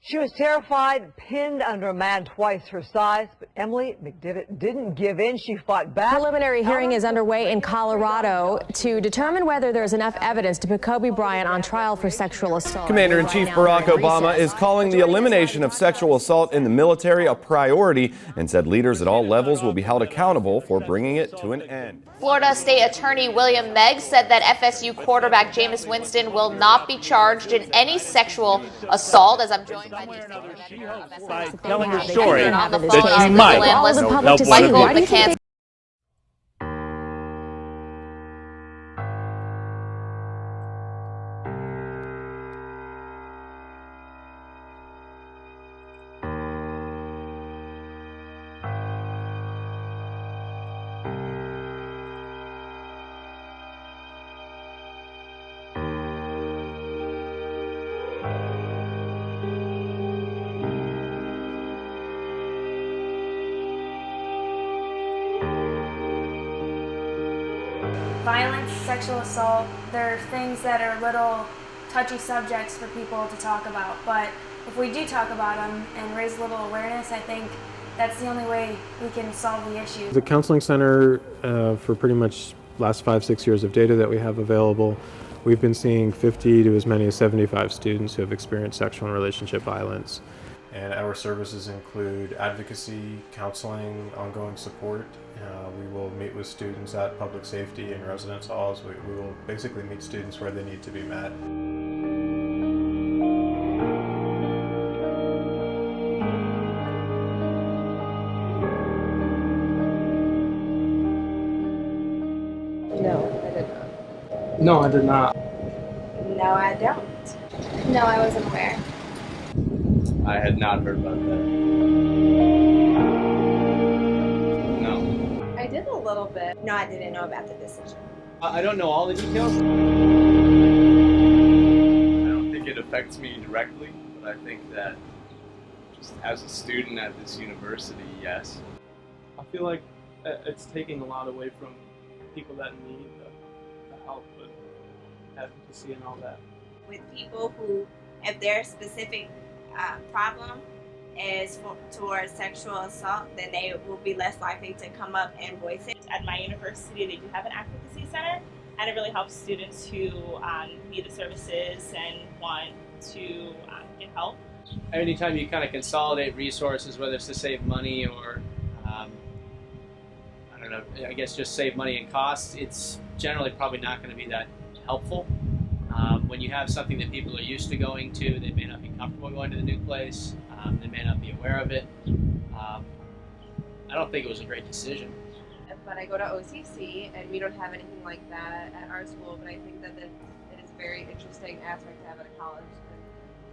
She was terrified, pinned under a man twice her size, but Emily McDivitt didn't give in. She fought back. Preliminary hearing is underway in Colorado to determine whether there's enough evidence to put Kobe Bryant on trial for sexual assault. Commander-in-Chief Barack Obama is calling the elimination of sexual assault in the military a priority and said leaders at all levels will be held accountable for bringing it to an end. Florida State Attorney William Meggs said that FSU quarterback Jameis Winston will not be charged in any sexual assault. As I'm joined by the telling a story on the phone, that you might help Michael McCann. Violence, sexual assault, they're things that are little touchy subjects for people to talk about, but if we do talk about them and raise a little awareness, I think that's the only way we can solve the issue. The counseling center, for pretty much last 5-6 years of data that we have available, we've been seeing 50 to as many as 75 students who have experienced sexual and relationship violence. And our services include advocacy, counseling, ongoing support. We will meet with students at public safety and residence halls. We will basically meet students where they need to be met. No, I did not. No, I did not. No, I don't. No, I wasn't aware. I had not heard about that. No. I did a little bit. No, I didn't know about the decision. I don't know all the details. I don't think it affects me directly, but I think that just as a student at this university, yes. I feel like it's taking a lot away from people that need the help with advocacy and all that. With people who, if their specific problem is towards sexual assault, then they will be less likely to come up and voice it. At my university, they do have an advocacy center, and it really helps students who need the services and want to get help. Anytime you kind of consolidate resources, whether it's to save money or, I don't know, I guess just save money and costs, it's generally probably not going to be that helpful. When you have something that people are used to going to, they may not be comfortable going to the new place, they may not be aware of it. I don't think it was a great decision. But I go to OCC, and we don't have anything like that at our school, but I think that it is a very interesting aspect to have at a college. And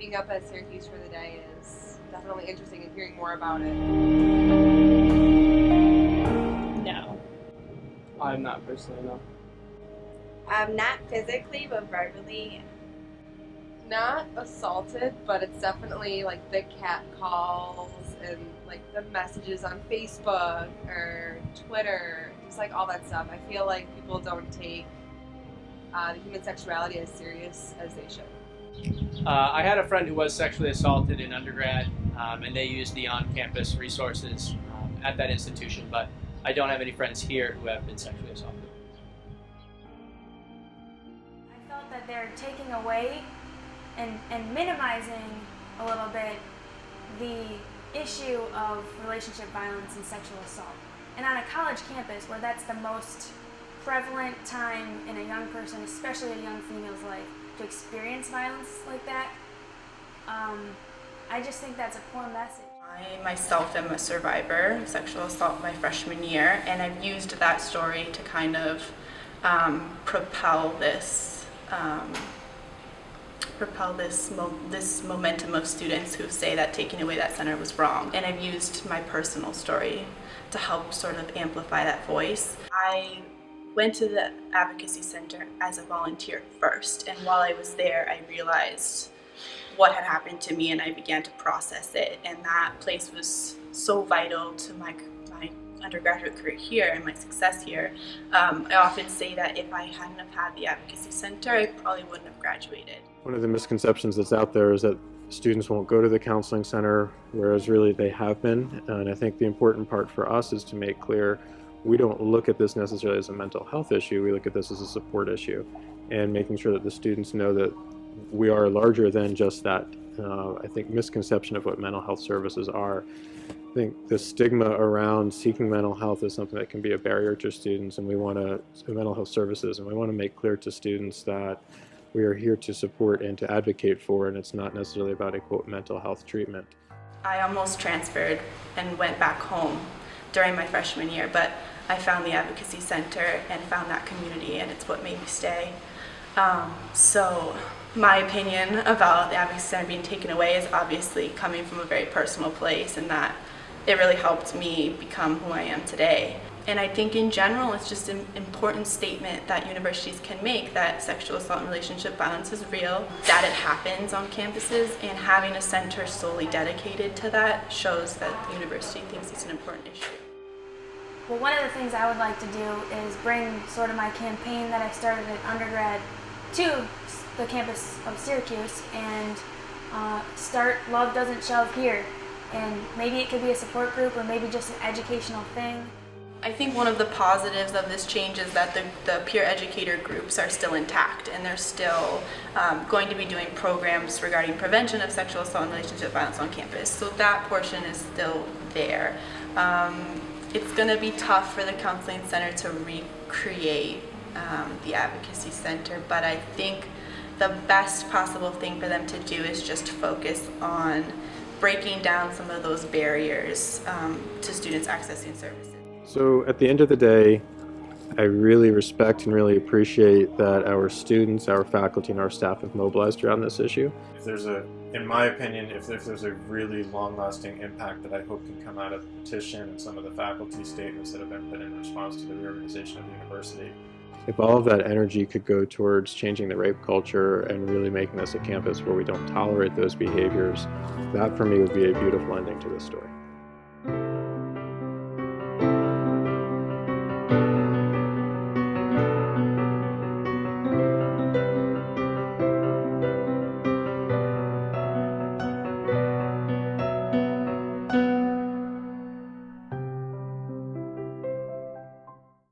being up at Syracuse for the day is definitely interesting, and hearing more about it. No. I'm not personally, no. Not physically, but verbally. Not assaulted, but it's definitely like the cat calls and like the messages on Facebook or Twitter, just like all that stuff. I feel like people don't take the human sexuality as serious as they should. I had a friend who was sexually assaulted in undergrad, and they used the on-campus resources at that institution, but I don't have any friends here who have been sexually assaulted. I felt that they're taking away and minimizing a little bit the issue of relationship violence and sexual assault. And on a college campus where that's the most prevalent time in a young person, especially a young female's life, to experience violence like that, I just think that's a poor message. I myself am a survivor of sexual assault my freshman year, and I've used that story to kind of propel this momentum of students who say that taking away that center was wrong. And I've used my personal story to help sort of amplify that voice. I went to the advocacy center as a volunteer first, and while I was there, I realized what had happened to me, and I began to process it. And that place was so vital to my undergraduate career here and my success here. I often say that if I hadn't have had the advocacy center, I probably wouldn't have graduated. One of the misconceptions that's out there is that students won't go to the counseling center, whereas really they have been. And I think the important part for us is to make clear we don't look at this necessarily as a mental health issue, we look at this as a support issue, and making sure that the students know that we are larger than just that, I think, misconception of what mental health services are. I think the stigma around seeking mental health is something that can be a barrier to students, and we want to, mental health services, and we want to make clear to students that we are here to support and to advocate for, and it's not necessarily about a, quote, mental health treatment. I almost transferred and went back home during my freshman year, but I found the Advocacy Center and found that community, and it's what made me stay. So my opinion about the Advocacy Center being taken away is obviously coming from a very personal place, and that it really helped me become who I am today. And I think in general it's just an important statement that universities can make, that sexual assault and relationship violence is real, that it happens on campuses, and having a center solely dedicated to that shows that the university thinks it's an important issue. Well, one of the things I would like to do is bring sort of my campaign that I started at undergrad to the campus of Syracuse and start Love Doesn't Shove here. And maybe it could be a support group or maybe just an educational thing. I think one of the positives of this change is that the peer educator groups are still intact, and they're still going to be doing programs regarding prevention of sexual assault and relationship violence on campus. So that portion is still there. It's going to be tough for the counseling center to recreate the advocacy center, but I think the best possible thing for them to do is just focus on breaking down some of those barriers to students accessing services. So at the end of the day, I really respect and really appreciate that our students, our faculty, and our staff have mobilized around this issue. If there's in my opinion, if there's a really long-lasting impact that I hope can come out of the petition and some of the faculty statements that have been put in response to the reorganization of the university, if all of that energy could go towards changing the rape culture and really making this a campus where we don't tolerate those behaviors, that for me would be a beautiful ending to this story.